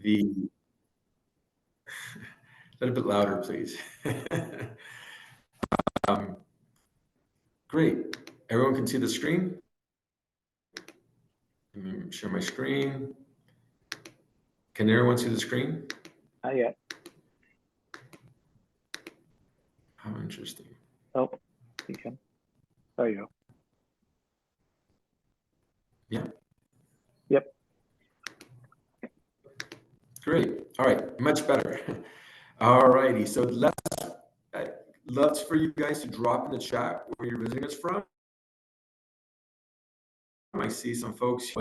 the a little bit louder, please. um, Great. Everyone can see the screen. Let me share my screen. Can everyone see the screen? Not yet. How interesting. Oh, you can. There you go. Yeah. Yep. Great. All right. Much better. All righty. So I'd love for you guys to drop in the chat where you're visiting us from. I see some folks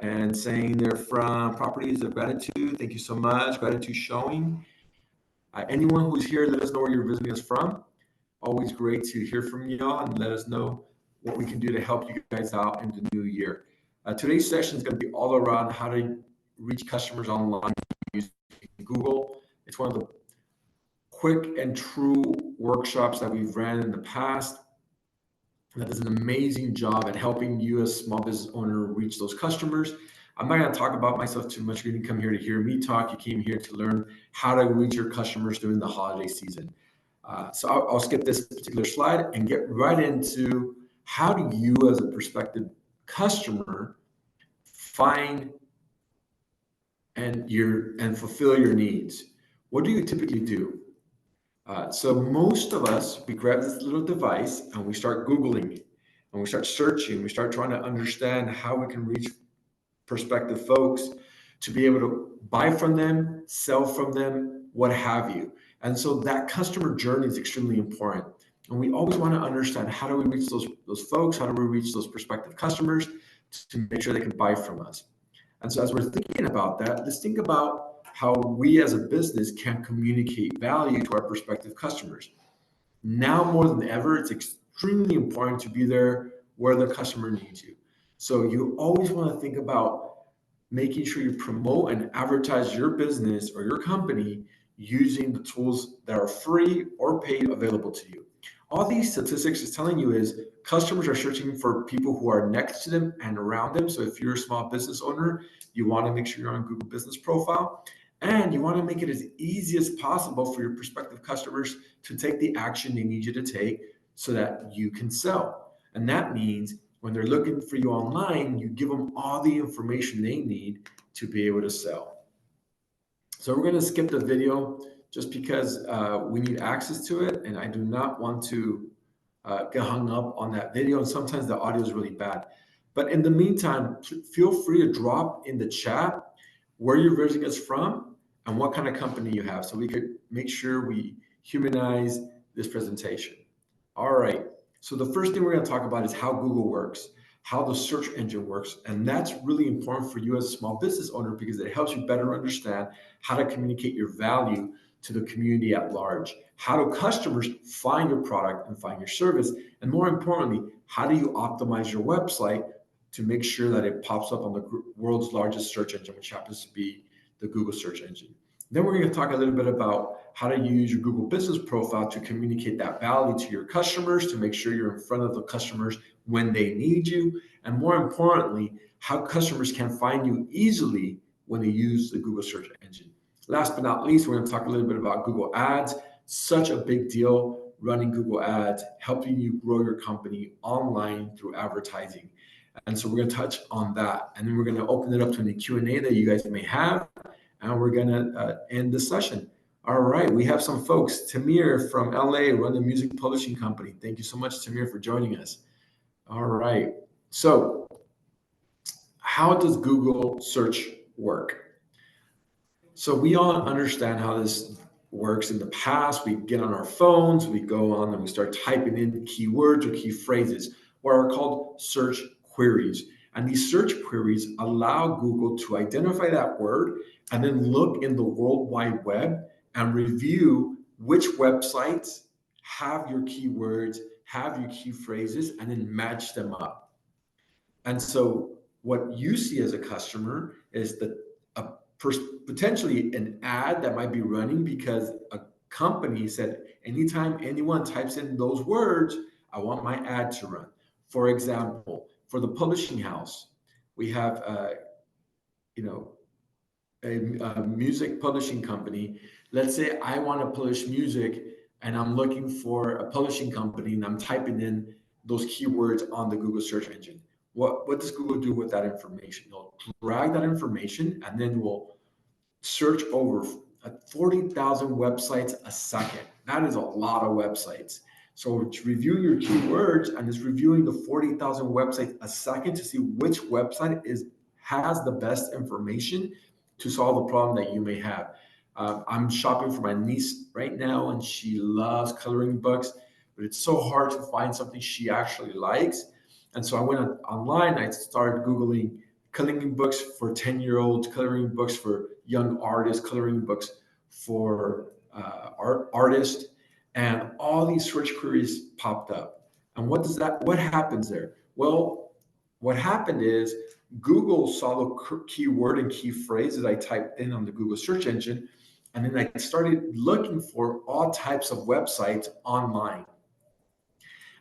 and saying they're from Properties of Gratitude. Thank you so much. Gratitude showing. Anyone who's here, let us know where you're visiting us from. Always great to hear from y'all and let us know what we can do to help you guys out in the new year. Today's session is going to be all around how to reach customers online using Google. It's one of the quick and true workshops that we've ran in the past that does an amazing job at helping you as a small business owner reach those customers. I'm not going to talk about myself too much. You didn't come here to hear me talk. You came here to learn how to reach your customers during the holiday season. So I'll skip this particular slide and get right into how do you as a prospective customer find and fulfill your needs. What do you typically do? So most of us, we grab this little device and we start Googling and we start searching. We start trying to understand how we can reach prospective folks to be able to buy from them, sell from them, what have you. And so that customer journey is extremely important. And we always want to understand how do we reach those folks? How do we reach those prospective customers to make sure they can buy from us? And so as we're thinking about that, let's think about how we as a business can communicate value to our prospective customers. Now more than ever, it's extremely important to be there where the customer needs you. So you always want to think about making sure you promote and advertise your business or your company using the tools that are free or paid available to you. All these statistics is telling you is customers are searching for people who are next to them and around them. So if you're a small business owner, you want to make sure you're on Google Business Profile, and you want to make it as easy as possible for your prospective customers to take the action they need you to take so that you can sell. And that means when they're looking for you online, you give them all the information they need to be able to sell. So we're going to skip the video just because we need access to it, and I do not want to get hung up on that video. And sometimes the audio is really bad. But in the meantime, feel free to drop in the chat where you're visiting us from and what kind of company you have so we could make sure we humanize this presentation. All right. So the first thing we're going to talk about is how Google works, how the search engine works. And that's really important for you as a small business owner because it helps you better understand how to communicate your value to the community at large. How do customers find your product and find your service? And more importantly, how do you optimize your website to make sure that it pops up on the world's largest search engine, which happens to be the Google search engine. Then we're going to talk a little bit about how to use your Google Business Profile to communicate that value to your customers, to make sure you're in front of the customers when they need you. And more importantly, how customers can find you easily when they use the Google search engine. Last but not least, we're going to talk a little bit about Google Ads. Such a big deal running Google Ads, helping you grow your company online through advertising. And so we're going to touch on that. And then we're going to open it up to any Q&A that you guys may have. And we're going to end the session. All right. We have some folks. Tamir from LA, run the music publishing company. Thank you so much, Tamir, for joining us. All right. So how does Google search work? So we all understand how this works. In the past, we get on our phones, we go on and we start typing in keywords or key phrases, what are called search queries. And these search queries allow Google to identify that word and then look in the World Wide Web and review which websites have your keywords, have your key phrases, and then match them up. And so what you see as a customer is that potentially an ad that might be running because a company said, anytime anyone types in those words, I want my ad to run. For example, for the publishing house, we have, a music publishing company. Let's say I want to publish music and I'm looking for a publishing company and I'm typing in those keywords on the Google search engine. What does Google do with that information? They'll drag that information and then will search over 40,000 websites a second. That is a lot of websites. So it's reviewing your keywords and it's reviewing the 40,000 websites a second to see which website has the best information to solve the problem that you may have. I'm shopping for my niece right now, and she loves coloring books, but it's so hard to find something she actually likes. And so I went online. I started Googling coloring books for 10-year-olds, coloring books for young artists, coloring books for artists, and all these search queries popped up. And what happens there? Well, what happened is Google saw the keyword and key phrase that I typed in on the Google search engine, and then I started looking for all types of websites online,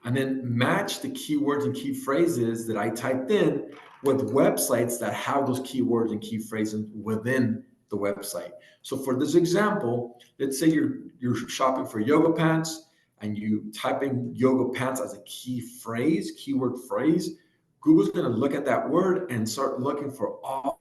and then match the keywords and key phrases that I typed in with websites that have those keywords and key phrases within the website. So for this example, let's say you're shopping for yoga pants and you type in yoga pants as a keyword phrase. Google's going to look at that word and start looking for all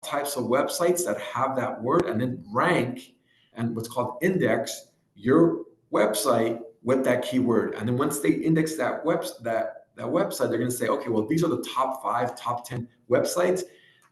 types of websites that have that word, and then rank and what's called index your website with that keyword. And then once they index that website, they're going to say, okay, well, these are the top 5, top 10 websites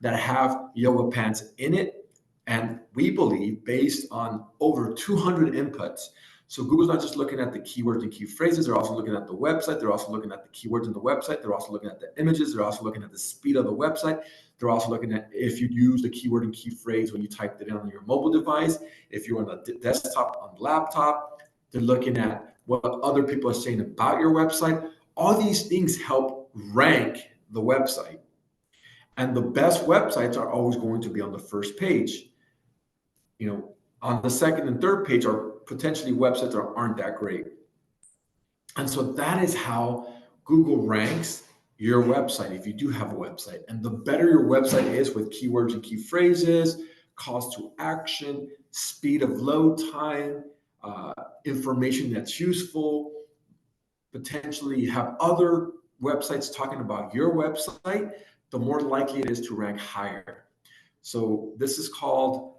that have yoga pants in it. And we believe, based on over 200 inputs. So Google's not just looking at the keywords and key phrases, they're also looking at the website, they're also looking at the keywords in the website, they're also looking at the images, they're also looking at the speed of the website, they're also looking at if you use the keyword and key phrase when you typed it in on your mobile device, if you're on the desktop, on the laptop, they're looking at what other people are saying about your website. All these things help rank the website. And the best websites are always going to be on the first page. On the second and third page are potentially websites that aren't that great. And so that is how Google ranks your website if you do have a website. And the better your website is with keywords and key phrases, calls to action, speed of load time, information that's useful, potentially have other websites talking about your website, the more likely it is to rank higher. So this is called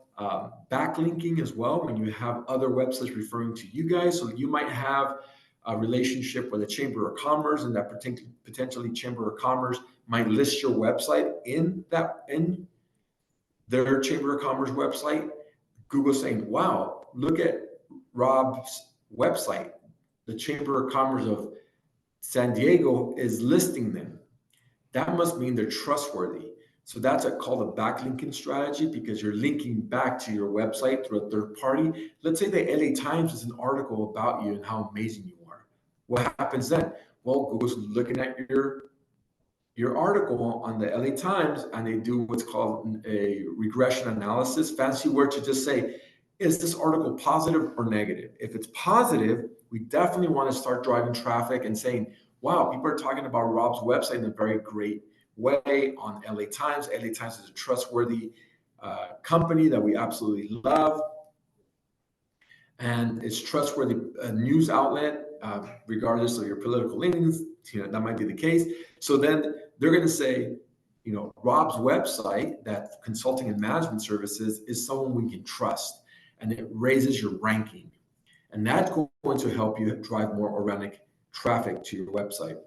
backlinking as well, when you have other websites referring to you guys. So you might have a relationship with a Chamber of Commerce, and that potentially Chamber of Commerce might list your website in their Chamber of Commerce website. Google saying, wow, look at Rob's website. The Chamber of Commerce of San Diego is listing them. That must mean they're trustworthy. So that's called a backlinking strategy, because you're linking back to your website through a third party. Let's say the LA Times is an article about you and how amazing you are. What happens then? Well, Google's looking at your article on the LA Times, and they do what's called a regression analysis. Fancy word to just say, is this article positive or negative? If it's positive, we definitely want to start driving traffic and saying, wow, people are talking about Rob's website in a very great way on LA Times. LA Times is a trustworthy company that we absolutely love. And it's trustworthy news outlet, regardless of your political leanings. That might be the case. So then they're going to say, Rob's website, that consulting and management services, is someone we can trust, and it raises your ranking. And that's going to help you drive more organic traffic to your website.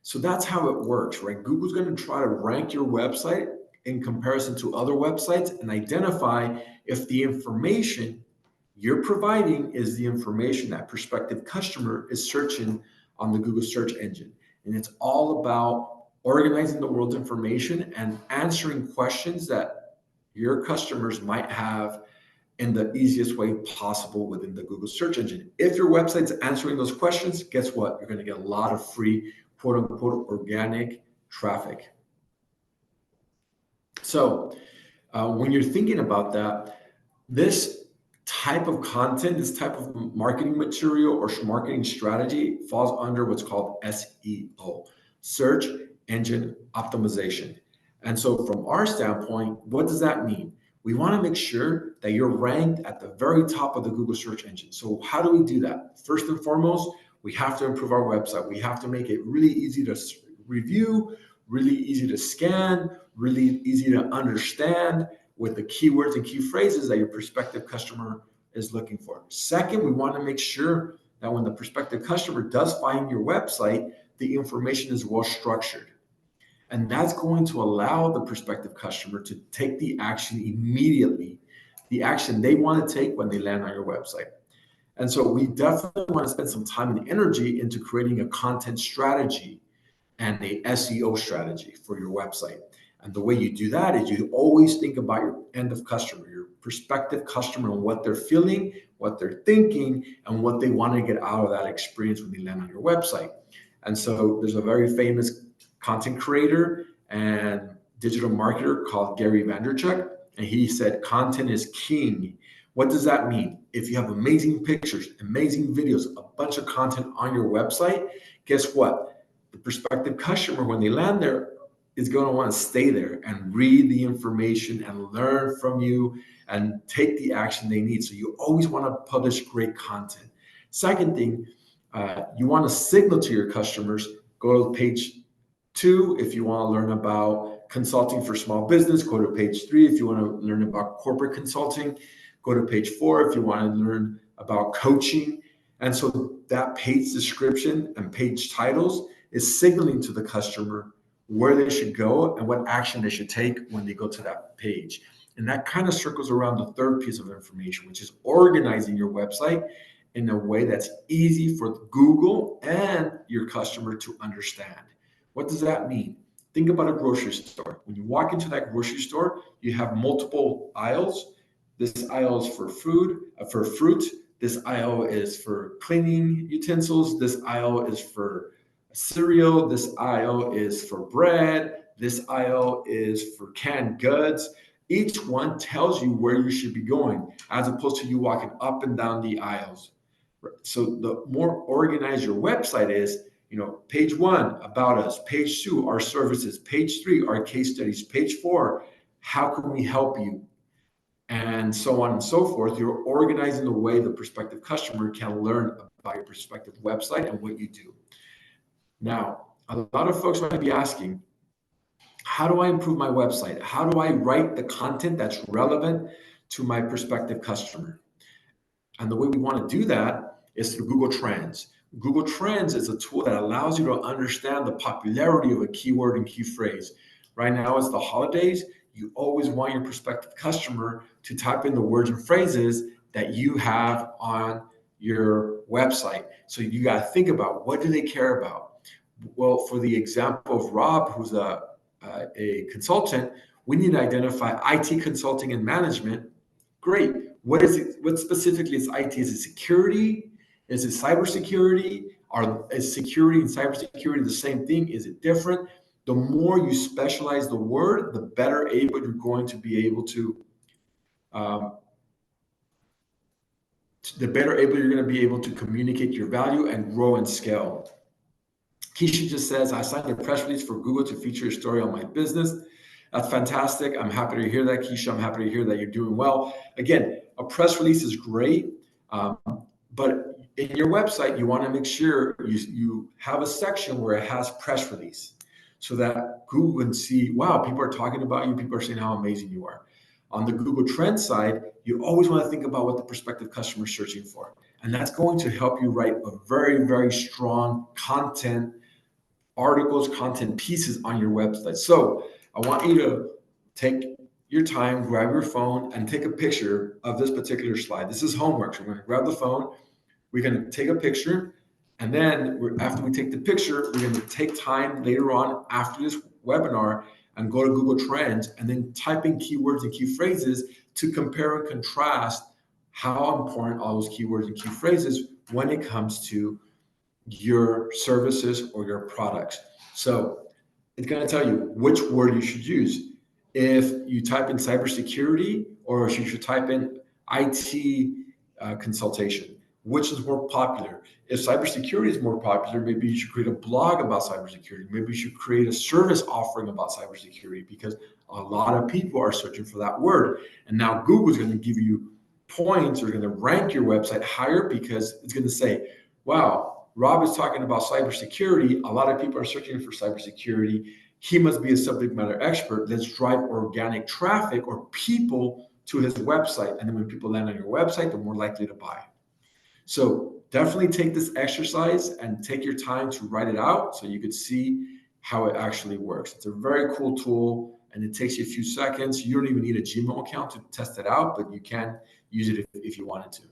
So that's how it works, right? Google's going to try to rank your website in comparison to other websites and identify if the information you're providing is the information that prospective customer is searching on the Google search engine. And it's all about organizing the world's information and answering questions that your customers might have in the easiest way possible within the Google search engine. If your website's answering those questions, guess what? You're going to get a lot of free, quote unquote, organic traffic. So when you're thinking about that, this type of content, this type of marketing material or marketing strategy falls under what's called SEO, search engine optimization. And so from our standpoint, what does that mean? We want to make sure that you're ranked at the very top of the Google search engine. So how do we do that? First and foremost, we have to improve our website. We have to make it really easy to review, really easy to scan, really easy to understand with the keywords and key phrases that your prospective customer is looking for. Second, we want to make sure that when the prospective customer does find your website, the information is well structured. And that's going to allow the prospective customer to take the action immediately, the action they want to take when they land on your website. And so we definitely want to spend some time and energy into creating a content strategy and a SEO strategy for your website. And the way you do that is you always think about your end of customer, your prospective customer, and what they're feeling, what they're thinking, and what they want to get out of that experience when they land on your website. And so there's a very famous content creator and digital marketer called Gary Vaynerchuk, and he said content is king. What does that mean? If you have amazing pictures, amazing videos, a bunch of content on your website, guess what? The prospective customer, when they land there, is going to want to stay there and read the information and learn from you and take the action they need. So you always want to publish great content. Second thing, you want to signal to your customers, go to page 2 if you want to learn about consulting for small business, go to page 3 if you want to learn about corporate consulting, go to page 4 if you want to learn about coaching. And so that page description and page titles is signaling to the customer where they should go and what action they should take when they go to that page. And that kind of circles around the third piece of information, which is organizing your website in a way that's easy for Google and your customer to understand. What does that mean? Think about a grocery store. When you walk into that grocery store, you have multiple aisles. This aisle is for fruit. This aisle is for cleaning utensils. This aisle is for cereal. This aisle is for bread. This aisle is for canned goods. Each one tells you where you should be going, as opposed to you walking up and down the aisles. So the more organized your website is, page 1, about us, page 2, our services, page 3, our case studies, page 4, how can we help you? And so on and so forth. You're organizing the way the prospective customer can learn about your prospective website and what you do. Now, a lot of folks might be asking, how do I improve my website? How do I write the content that's relevant to my prospective customer? And the way we want to do that is through Google Trends. Google Trends is a tool that allows you to understand the popularity of a keyword and key phrase. Right now, it's the holidays. You always want your prospective customer to type in the words and phrases that you have on your website. So you got to think about, what do they care about? Well, for the example of Rob, who's a consultant, we need to identify IT consulting and management. Great. What is it? What specifically is IT? Is it security? Is it cybersecurity? Is security and cybersecurity the same thing? Is it different? The more you specialize the word, the better able you're going to be able to, communicate your value and grow and scale. Keisha just says, I signed a press release for Google to feature your story on my business. That's fantastic. I'm happy to hear that, Keisha. I'm happy to hear that you're doing well. Again, a press release is great, but in your website, you want to make sure you have a section where it has press release so that Google can see, wow, people are talking about you. People are saying how amazing you are. On the Google Trends side, you always want to think about what the prospective customer is searching for. And that's going to help you write a very, very strong content articles, content pieces on your website. So I want you to take your time, grab your phone, and take a picture of this particular slide. This is homework. So we're going to grab the phone. We're going to take a picture. And then after we take the picture, we're going to take time later on after this webinar and go to Google Trends and then type in keywords and key phrases to compare and contrast how important all those keywords and key phrases when it comes to your services or your products. So it's going to tell you which word you should use. If you type in cybersecurity, or if you should type in IT consultation, which is more popular. if cybersecurity is more popular, maybe you should create a blog about cybersecurity. Maybe you should create a service offering about cybersecurity, because a lot of people are searching for that word. And now Google's going to give you points, or going to rank your website higher, because it's going to say, wow, Rob is talking about cybersecurity. A lot of people are searching for cybersecurity. He must be a subject matter expert. Let's drive organic traffic or people to his website. And then when people land on your website, they're more likely to buy. So definitely take this exercise and take your time to write it out so you could see how it actually works. It's a very cool tool, and it takes you a few seconds. You don't even need a Gmail account to test it out, but you can use it if you wanted to.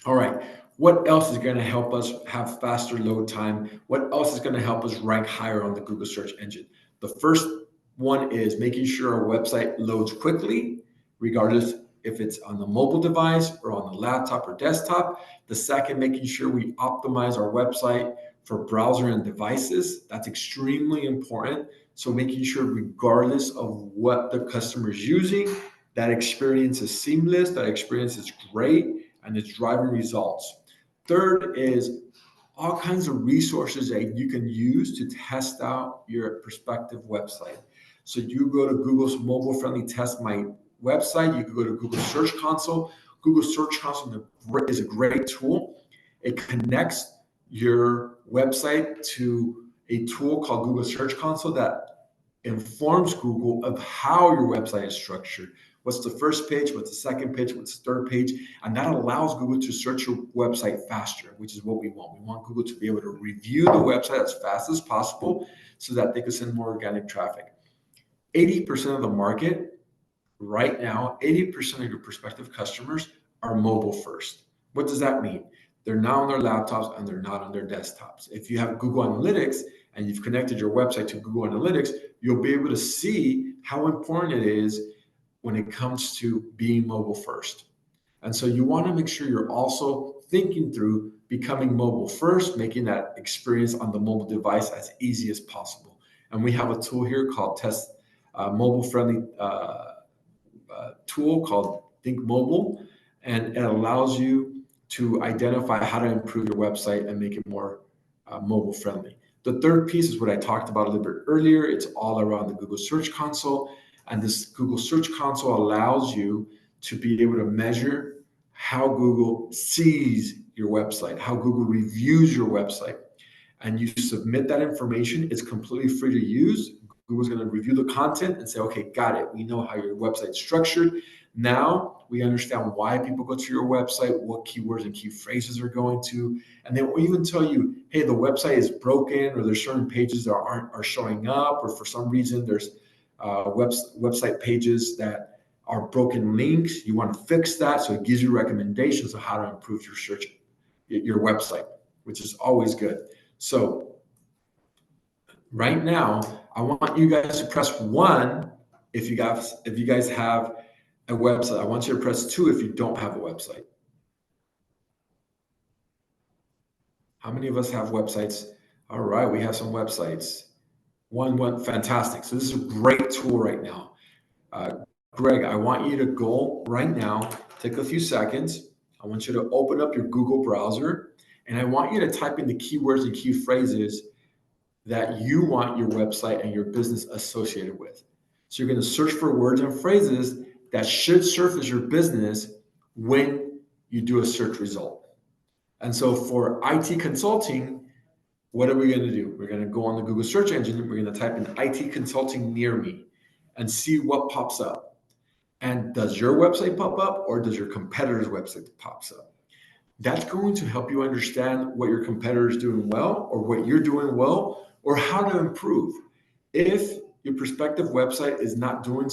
All right. What else is going to help us have faster load time? What else is going to help us rank higher on the Google search engine? The first one is making sure our website loads quickly, regardless if it's on the mobile device or on the laptop or desktop. The second, making sure we optimize our website for browser and devices. That's extremely important. So making sure, regardless of what the customer is using, that experience is seamless, that experience is great, and it's driving results. Third is all kinds of resources that you can use to test out your prospective website. So you go to Google's mobile friendly test my website. You can go to Google Search Console. Google Search Console is a great tool. It connects your website to a tool called Google Search Console that informs Google of how your website is structured. What's the first page? What's the second page? What's the third page? And that allows Google to search your website faster, which is what we want. We want Google to be able to review the website as fast as possible so that they can send more organic traffic. 80% of the market right now, 80% of your prospective customers are mobile first. What does that mean? They're not on their laptops and they're not on their desktops. If you have Google Analytics and you've connected your website to Google Analytics, you'll be able to see how important it is when it comes to being mobile first. And so you want to make sure you're also thinking through becoming mobile first, making that experience on the mobile device as easy as possible. And we have a tool here called mobile friendly tool called Think Mobile, and it allows you to identify how to improve your website and make it more mobile friendly. The third piece is what I talked about a little bit earlier. It's all around the Google Search Console. And this Google Search Console allows you to be able to measure how Google sees your website, how Google reviews your website. And you submit that information. It's completely free to use. Google's going to review the content and say, okay, got it. We know how your website's structured. Now we understand why people go to your website, what keywords and key phrases are going to. And they will even tell you, hey, the website is broken, or there's certain pages that are showing up, or for some reason there's website pages that are broken links. You want to fix that. So it gives you recommendations of how to improve your website, which is always good. So right now, I want you guys to press 1 if you guys have a website. I want you to press 2 if you don't have a website. How many of us have websites? All right, we have some websites. One, fantastic. So this is a great tool right now. Greg, I want you to go right now, take a few seconds. I want you to open up your Google browser, and I want you to type in the keywords and key phrases that you want your website and your business associated with. So you're going to search for words and phrases that should surface your business when you do a search result. And so for IT consulting, what are we going to do? We're going to go on the Google search engine, and we're going to type in IT consulting near me and see what pops up. And does your website pop up, or does your competitor's website pops up? That's going to help you understand what your competitor is doing well, or what you're doing well, or how to improve. If your prospective website is not doing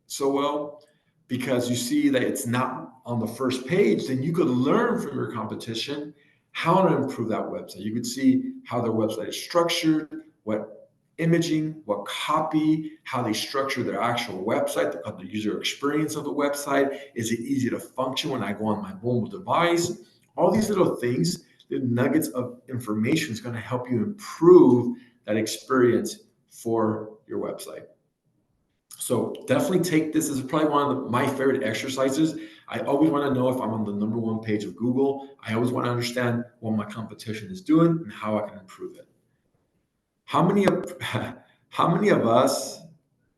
so well because you see that it's not on the first page, then you could learn from your competition how to improve that website. You could see how their website is structured, what imaging, what copy, how they structure their actual website, the user experience of the website. Is it easy to function when I go on my mobile device? All these little things, the nuggets of information is going to help you improve that experience for your website. So definitely take this. This is probably one of my favorite exercises. I always want to know if I'm on the number one page of Google. I always want to understand what my competition is doing and how I can improve it. How many of how many of us,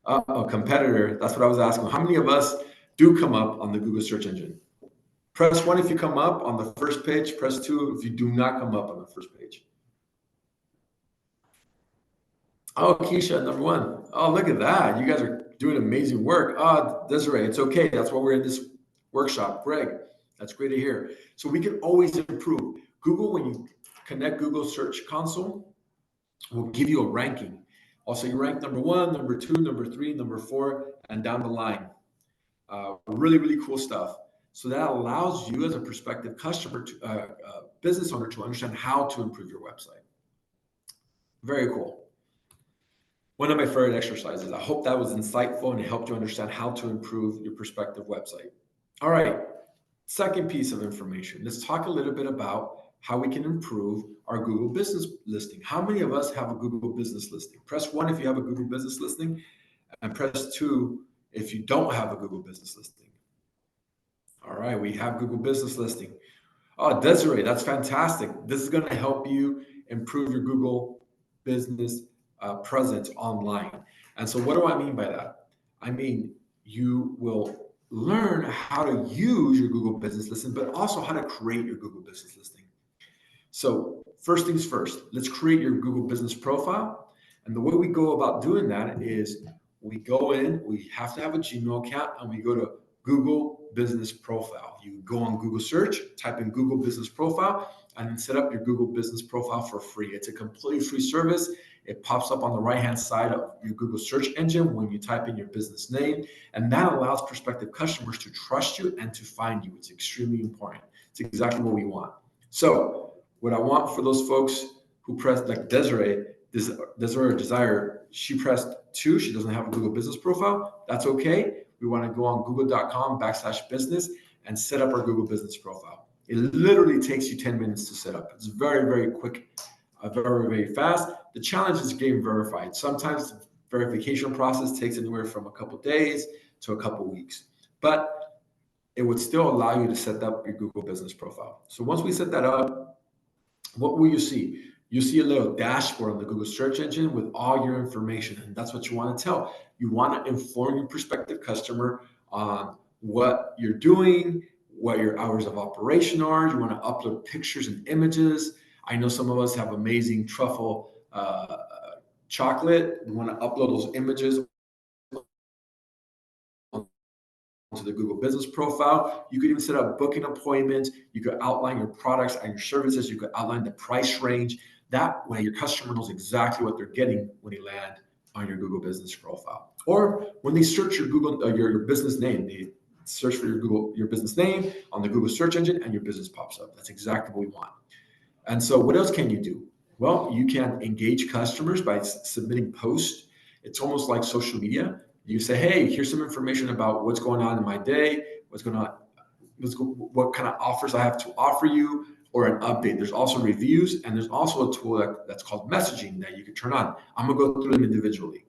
a competitor, that's what I was asking. How many of us do come up on the Google search engine? Press one if you come up on the first page, press two if you do not come up on the first page. Oh, Keisha, number one. Oh, look at that. You guys are doing amazing work. Ah, Desiree, it's okay. That's why we're in this workshop. Greg, that's great to hear. So we can always improve. Google, when you connect Google Search Console, will give you a ranking. Also, you rank number one, number two, number three, number four, and down the line. Really, really cool stuff. So that allows you as a prospective customer, business owner, to understand how to improve your website. Very cool. One of my favorite exercises. I hope that was insightful and it helped you understand how to improve your prospective website. All right, second piece of information. Let's talk a little bit about how we can improve our Google business listing. How many of us have a Google business listing? Press one if you have a Google business listing, and press two if you don't have a Google business listing. All right, we have Google business listing. Oh, Desiree, that's fantastic. This is going to help you improve your Google business presence online. And so, what do I mean by that? I mean, you will learn how to use your Google business listing, but also how to create your Google business listing. So, first things first, let's create your Google business profile. And the way we go about doing that is we go in, we have to have a Gmail account, and we go to Google business profile. You go on Google search, type in Google business profile, and then set up your Google business profile for free. It's a completely free service. It pops up on the right-hand side of your Google search engine when you type in your business name, and that allows prospective customers to trust you and to find you. It's extremely important. It's exactly what we want. So what I want for those folks who pressed, like Desiree Desire, she pressed two. She doesn't have a Google business profile. That's okay. We want to go on google.com/business and set up our Google business profile. It literally takes you 10 minutes to set up. It's very, very quick, very, very fast. The challenge is getting verified. Sometimes the verification process takes anywhere from a couple of days to a couple of weeks, but it would still allow you to set up your Google business profile. So once we set that up, what will you see? You see a little dashboard on the Google search engine with all your information. And that's what you want to tell. You want to inform your prospective customer on what you're doing, what your hours of operation are. You want to upload pictures and images. I know some of us have amazing truffle chocolate. We want to upload those images to the Google business profile. You could even set up booking appointments. You could outline your products and your services. You could outline the price range. That way your customer knows exactly what they're getting when they land on your Google business profile. Or when they search your Google, your business name, they search for your business name on the Google search engine and your business pops up. That's exactly what we want. And so what else can you do? Well, you can engage customers by submitting posts. It's almost like social media. You say, hey, here's some information about what's going on in my day, what's going on, what kind of offers I have to offer you, or an update. There's also reviews, and there's also a tool that's called messaging that you can turn on. I'm gonna go through them individually.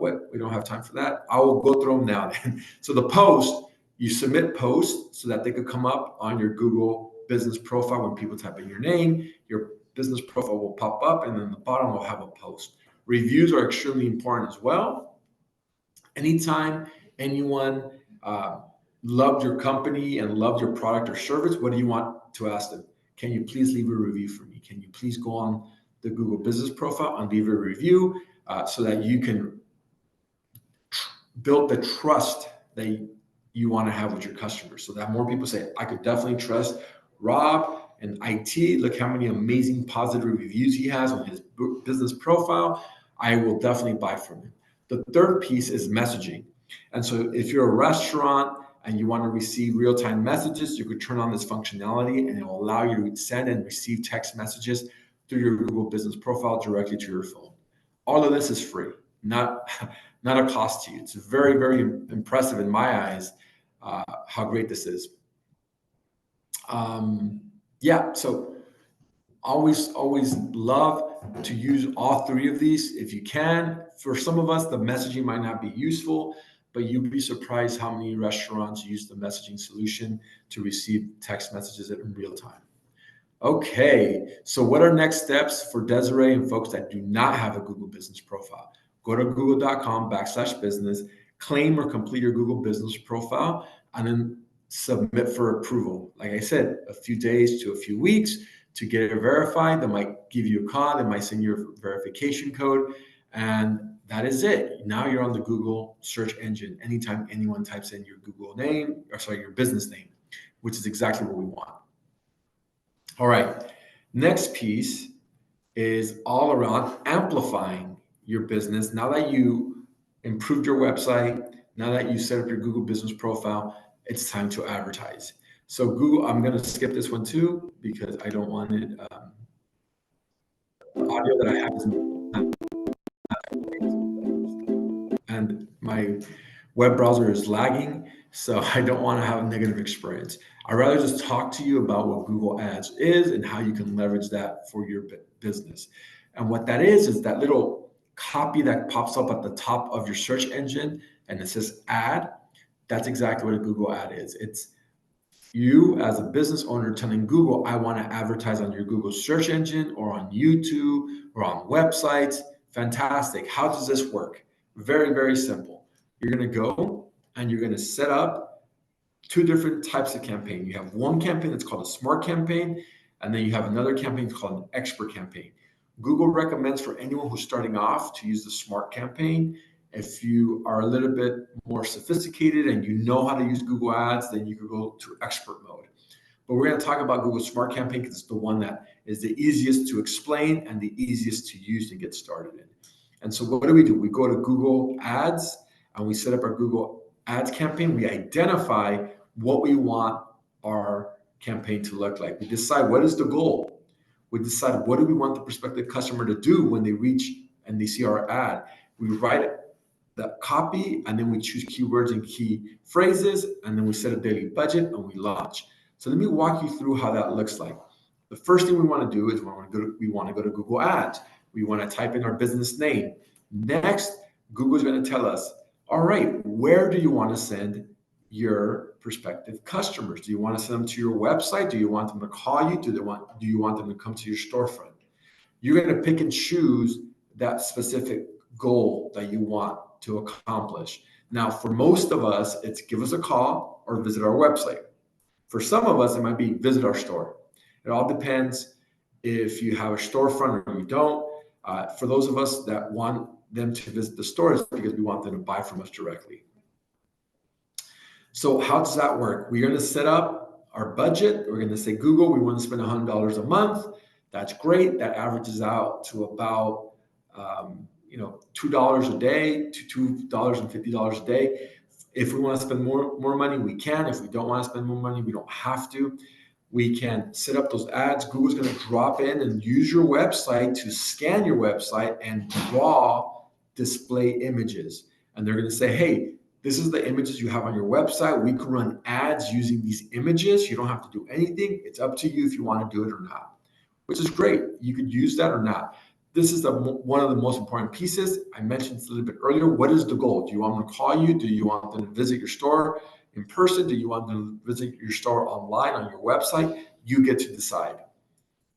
We don't have time for that. I will go through them now. So the post, you submit posts so that they could come up on your Google business profile. When people type in your name, your business profile will pop up, and then the bottom will have a post. Reviews are extremely important as well. Anytime anyone loved your company and loved your product or service, what do you want to ask them? Can you please leave a review for me? Can you please go on the Google business profile and leave a review so that you can build the trust that you want to have with your customers, so that more people say, I could definitely trust Rob in IT. Look how many amazing positive reviews he has on his business profile. I will definitely buy from him. The third piece is messaging. And so if you're a restaurant and you want to receive real-time messages, you could turn on this functionality and it will allow you to send and receive text messages through your Google business profile directly to your phone. All of this is free, not a cost to you. It's very, very impressive in my eyes how great this is. So always love to use all three of these if you can. For some of us, the messaging might not be useful, but you'd be surprised how many restaurants use the messaging solution to receive text messages in real time. Okay, so what are next steps for Desiree and folks that do not have a Google business profile? Go to google.com/business, claim or complete your Google business profile, and then submit for approval. Like I said, a few days to a few weeks to get it verified. They might give you a call, they might send you a verification code, and that is it. Now you're on the Google search engine anytime anyone types in your Google name, or sorry, your business name, which is exactly what we want. All right, next piece is all around amplifying your business. Now that you improved your website, now that you set up your Google business profile, it's time to advertise. So Google, I'm going to skip this one too, because I don't want it, the audio that I have is not, and my web browser is lagging, so I don't want to have a negative experience. I'd rather just talk to you about what Google Ads is and how you can leverage that for your business. And what that is that little copy that pops up at the top of your search engine and it says ad. That's exactly what a Google ad is. It's you as a business owner telling Google, I want to advertise on your Google search engine or on YouTube or on websites. Fantastic. How does this work? Very, very simple. You're going to go and you're going to set up two different types of campaign. You have one campaign that's called a smart campaign, and then you have another campaign called an expert campaign. Google recommends for anyone who's starting off to use the smart campaign. If you are a little bit more sophisticated and you know how to use Google Ads, then you could go to expert mode. But we're going to talk about Google Smart Campaign because it's the one that is the easiest to explain and the easiest to use to get started in. And so what do? We go to Google Ads and we set up our Google Ads campaign. We identify what we want our campaign to look like. We decide what is the goal. We decide what do we want the prospective customer to do when they reach and they see our ad. We write the copy, and then we choose keywords and key phrases, and then we set a daily budget and we launch. So let me walk you through how that looks like. The first thing we want to do is we want to go to Google Ads. We want to type in our business name. Next, Google is going to tell us, all right, where do you want to send your prospective customers? Do you want to send them to your website? Do you want them to call you? Do you want them to come to your storefront? You're going to pick and choose that specific goal that you want to accomplish. Now, for most of us, it's give us a call or visit our website. For some of us, it might be visit our store. It all depends if you have a storefront or you don't. For those of us that want them to visit the stores, because we want them to buy from us directly. So how does that work? We're going to set up our budget. We're going to say, Google, we want to spend $100 a month. That's great. That averages out to about $2 a day to $2.50 a day. If we want to spend more money, we can. If we don't want to spend more money, we don't have to. We can set up those ads. Google's going to drop in and use your website to scan your website and draw display images. And they're going to say, hey, this is the images you have on your website. We can run ads using these images. You don't have to do anything. It's up to you if you want to do it or not, which is great. You could use that or not. This is one of the most important pieces. I mentioned this a little bit earlier. What is the goal? Do you want them to call you? Do you want them to visit your store in person? Do you want them to visit your store online on your website? You get to decide.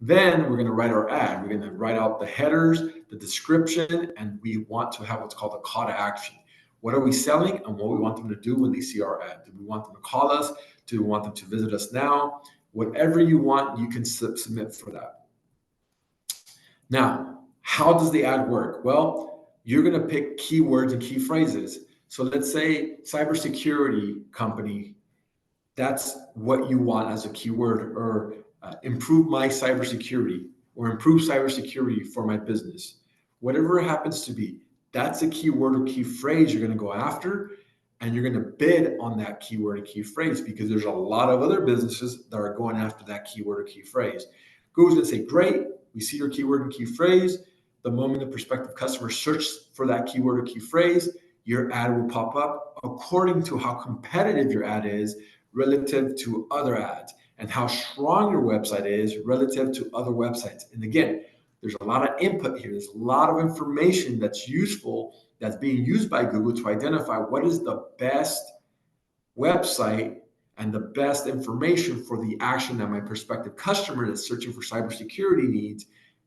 Then we're going to write our ad. We're going to write out the headers, the description, and we want to have what's called a call to action. What are we selling and what we want them to do when they see our ad? Do we want them to call us? Do we want them to visit us now? Whatever you want, you can submit for that. Now, how does the ad work? Well, you're going to pick keywords and key phrases. So let's say cybersecurity company, that's what you want as a keyword, or improve my cybersecurity, or improve cybersecurity for my business. Whatever it happens to be, that's a keyword or key phrase you're going to go after, and you're going to bid on that keyword or key phrase because there's a lot of other businesses that are going after that keyword or key phrase. Google's going to say, great, we see your keyword and key phrase. The moment the prospective customer searches for that keyword or key phrase, your ad will pop up according to how competitive your ad is relative to other ads and how strong your website is relative to other websites. And again, There's a lot of input here. There's a lot of information that's useful, that's being used by Google to identify what is the best website and the best information for the action that my prospective customer that's searching for cybersecurity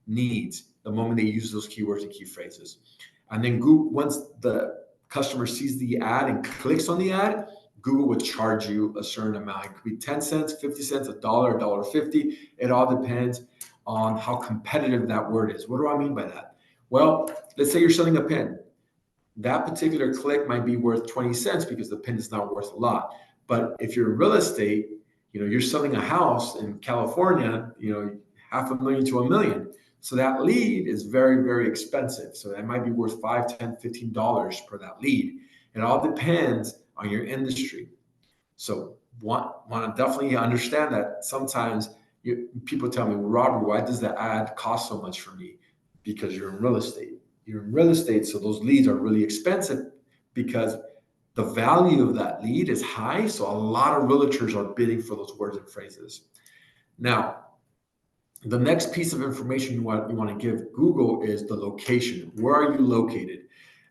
needs the moment they use those keywords and key phrases. And then Google, once the customer sees the ad and clicks on the ad, Google would charge you a certain amount. It could be 10 cents, 50 cents, $1, $1.50. It all depends on how competitive that word is. What do I mean by that? Well, let's say you're selling a pen. That particular click might be worth 20 cents because the pen is not worth a lot. But if you're in real estate, you're selling a house in California, $500,000 to $1 million. So that lead is very, very expensive. So that might be worth $5, $10, $15 per that lead. It all depends on your industry. So want to definitely understand that sometimes people tell me, well, Robert, why does the ad cost so much for me? Because you're in real estate. You're in real estate, so those leads are really expensive because the value of that lead is high. So a lot of realtors are bidding for those words and phrases. Now, the next piece of information you want to give Google is the location. Where are you located?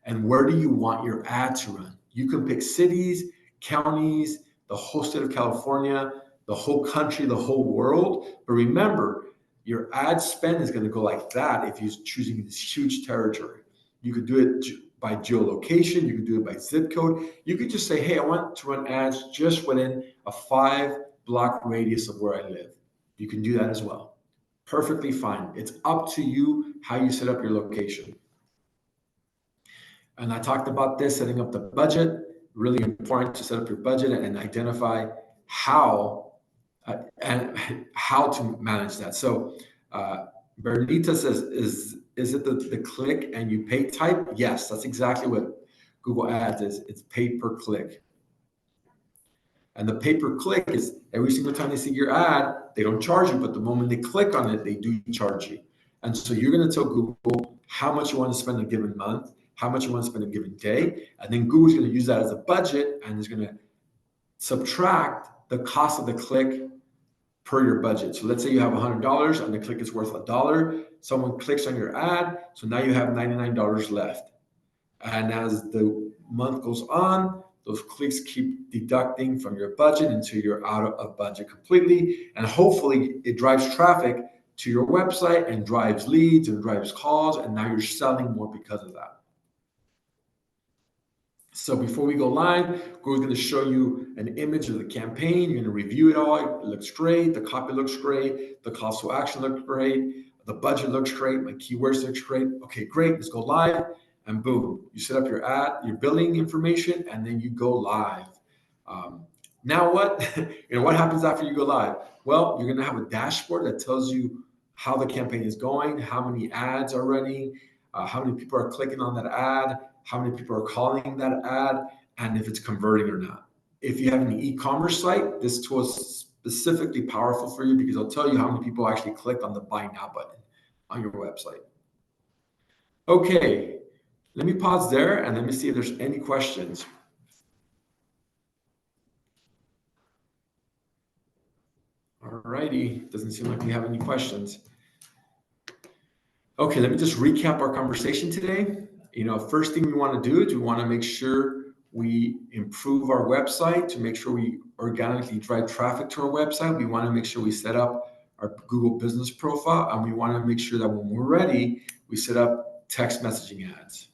And where do you want your ad to run? You can pick cities, counties, the whole state of California, the whole country, the whole world. But remember, your ad spend is going to go like that if you're choosing this huge territory. You could do it by geolocation. You could do it by zip code. You could just say, hey, I want to run ads just within a 5-block radius of where I live. You can do that as well. Perfectly fine. It's up to you how you set up your location. And I talked about this, setting up the budget. Really important to set up your budget and identify how to manage that. So Bernita says, is it the click and you pay type? Yes, that's exactly what Google Ads is. It's pay per click. And the pay per click is every single time they see your ad, they don't charge you, but the moment they click on it, they do charge you. And so you're going to tell Google how much you want to spend a given month, how much you want to spend a given day. And then Google's going to use that as a budget and is going to subtract the cost of the click per your budget. So let's say you have $100 and the click is worth $1. Someone clicks on your ad. So now you have $99 left. And as the month goes on, those clicks keep deducting from your budget until you're out of budget completely. And hopefully it drives traffic to your website and drives leads and drives calls. And now you're selling more because of that. So before we go live, Google's going to show you an image of the campaign. You're going to review it all. It looks great. The copy looks great. The call to action looks great. The budget looks great. My keywords looks great. Okay, great. Let's go live. And boom, you set up your ad, your billing information, and then you go live. Now what? What happens after you go live? Well, you're going to have a dashboard that tells you how the campaign is going, how many ads are running, how many people are clicking on that ad, how many people are calling that ad, and if it's converting or not. If you have an e-commerce site, this tool is specifically powerful for you because it'll tell you how many people actually clicked on the Buy Now button on your website. Okay, let me pause there and let me see if there's any questions. All righty, doesn't seem like we have any questions. Okay, let me just recap our conversation today. First thing we want to do is we want to make sure we improve our website to make sure we organically drive traffic to our website. We want to make sure we set up our Google business profile, and we want to make sure that when we're ready, we set up text messaging ads.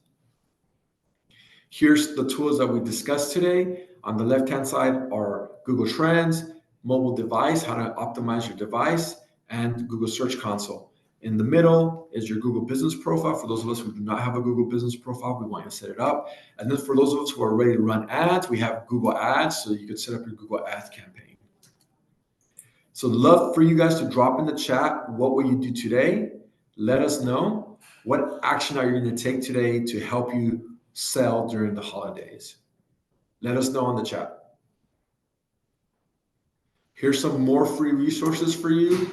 Here's the tools that we discussed today. On the left-hand side are Google Trends, mobile device, how to optimize your device, and Google Search Console. In the middle is your Google business profile. For those of us who do not have a Google business profile, we want you to set it up. And then for those of us who are ready to run ads, we have Google Ads, so you can set up your Google Ads campaign. So love for you guys to drop in the chat, what will you do today? Let us know. What action are you going to take today to help you sell during the holidays? Let us know on the chat. Here's some more free resources for you.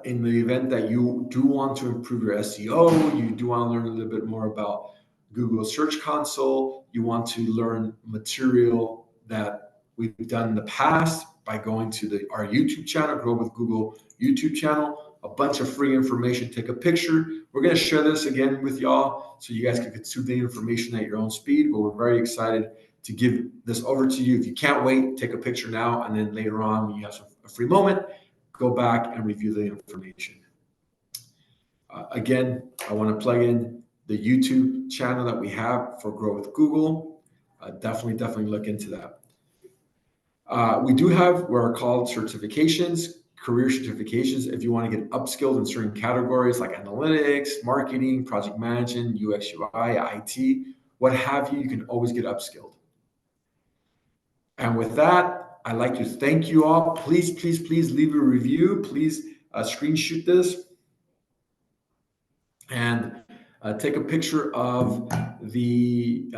In the event that you do want to improve your SEO, you do want to learn a little bit more about Google Search Console, you want to learn material that we've done in the past by going to our YouTube channel, Grow with Google YouTube channel. a bunch of free information. Take a picture. We're going to share this again with y'all so you guys can consume the information at your own speed, but we're very excited to give this over to you. If you can't wait, take a picture now, and then later on when you have a free moment, go back and review the information. Again, I want to plug in the YouTube channel that we have for Grow with Google. Definitely look into that. We do have what are called certifications, career certifications. If you want to get upskilled in certain categories like analytics, marketing, project management, UX, UI, IT, what have you, you can always get upskilled. And with that, I'd like to thank you all. Please leave a review. Please screenshot this and take a picture of the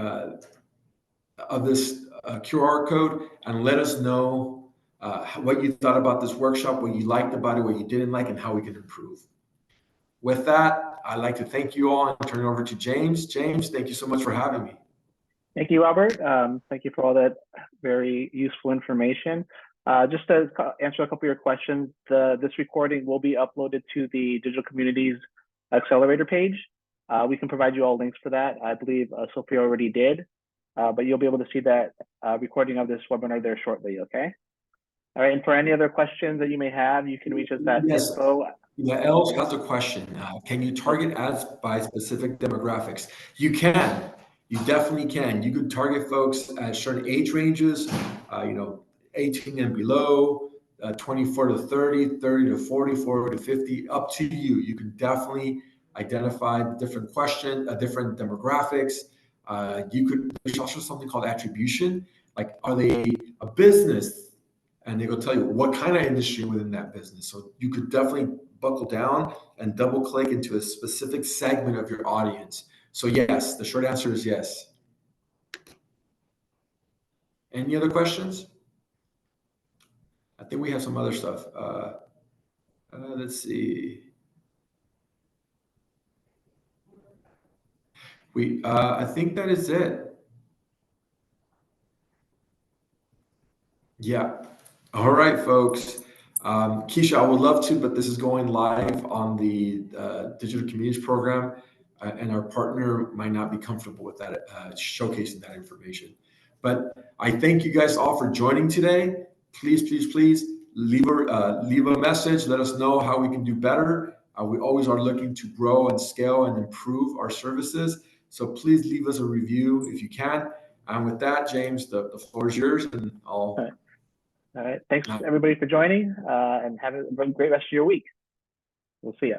of this QR code and let us know what you thought about this workshop, what you liked about it, what you didn't like, and how we can improve. With that, I'd like to thank you all and turn it over to James. James, thank you so much for having me. Thank you, Robert. Thank you for all that very useful information. Just to answer a couple of your questions, this recording will be uploaded to the Digital Communities Accelerator page. We can provide you all links for that. I believe Sophia already did, but you'll be able to see that recording of this webinar there shortly, okay? All right, and for any other questions that you may have, you can reach us at info. Yeah, Els has a question. Can you target ads by specific demographics? You can. You definitely can. You could target folks at certain age ranges, 18 and below, 24 to 30, 30 to 40, 40 to 50, up to you. You can definitely identify different different demographics. There's also something called attribution. Like, are they a business? And they will tell you what kind of industry within that business. So you could definitely buckle down and double click into a specific segment of your audience. So yes, the short answer is yes. Any other questions? I think we have some other stuff. Let's see. I think that is it. Yeah. All right, folks. Keisha, I would love to, but this is going live on the Digital Communities program, and our partner might not be comfortable with that, showcasing that information. But I thank you guys all for joining today. Please leave a message. Let us know how we can do better. We always are looking to grow and scale and improve our services. So please leave us a review if you can. And with that, James, the floor is yours, and I'll. All right. Thanks everybody for joining, and have a great rest of your week. We'll see you.